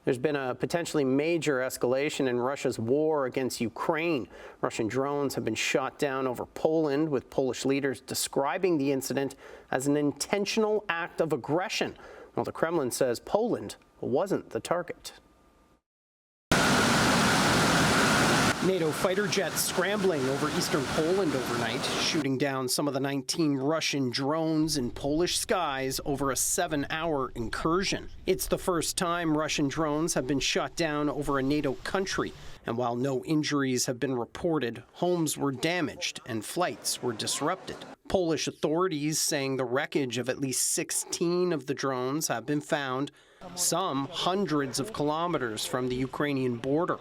There's been a potentially major escalation in Russia's war against Ukraine. Russian drones have been shot down over Poland, with Polish leaders describing the incident as an intentional act of aggression, while the Kremlin says Poland wasn't the target. NATO fighter jets scrambling over eastern Poland overnight, shooting down some of the 19 Russian drones in Polish skies over a 7-hour incursion. It's the first time Russian drones have been shot down over a NATO country, and while no injuries have been reported, homes were damaged and flights were disrupted. Polish authorities saying the wreckage of at least 16 of the drones have been found, some hundreds of kilometers from the Ukrainian border.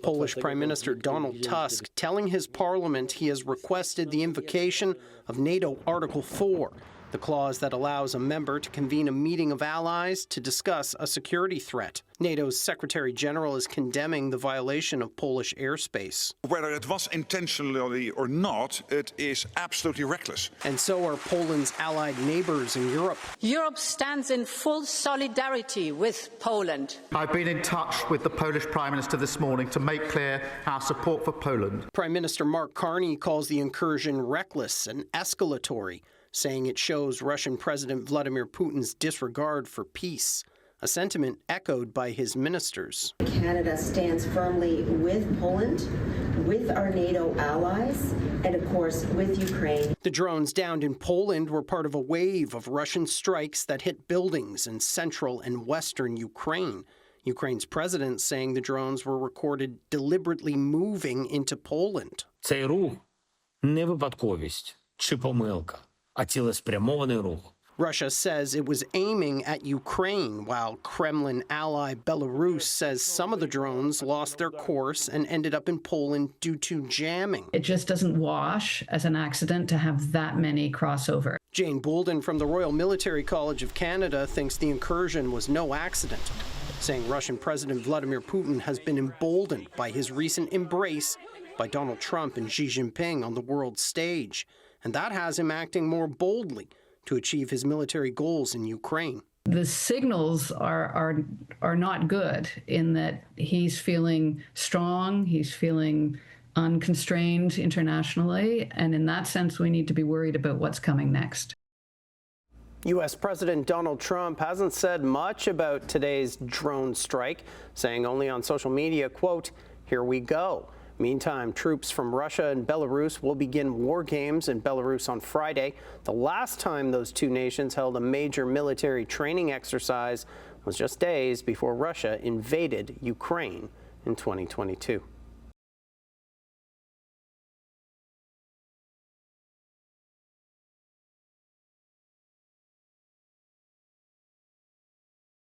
Polish Prime Minister Donald Tusk telling his parliament he has requested the invocation of NATO Article 4, the clause that allows a member to convene a meeting of allies to discuss a security threat. NATO's Secretary General is condemning the violation of Polish airspace. Whether it was intentionally or not, it is absolutely reckless. And so are Poland's allied neighbors in Europe. Europe stands in full solidarity with Poland. I've been in touch with the Polish Prime Minister this morning to make clear our support for Poland. Prime Minister Mark Carney calls the incursion reckless and escalatory, saying it shows Russian President Vladimir Putin's disregard for peace, a sentiment echoed by his ministers. Canada stands firmly with Poland, with our NATO allies, and of course with Ukraine. The drones downed in Poland were part of a wave of Russian strikes that hit buildings in central and western Ukraine. Ukraine's president saying the drones were recorded deliberately moving into Poland. Цей рух не випадковість чи помилка, а цілеспрямований рух. Russia says it was aiming at Ukraine, while Kremlin ally Belarus says some of the drones lost their course and ended up in Poland due to jamming. It just doesn't wash as an accident to have that many crossover. Jane Bolden from the Royal Military College of Canada thinks the incursion was no accident, saying Russian President Vladimir Putin has been emboldened by his recent embrace by Donald Trump and Xi Jinping on the world stage, and that has him acting more boldly to achieve his military goals in Ukraine. The signals are not good in that he's feeling strong, he's feeling unconstrained internationally, and in that sense we need to be worried about what's coming next. U.S. President Donald Trump hasn't said much about today's drone strike, saying only on social media, quote, "Here we go." Meantime, troops from Russia and Belarus will begin war games in Belarus on Friday. The last time those two nations held a major military training exercise was just days before Russia invaded Ukraine in 2022.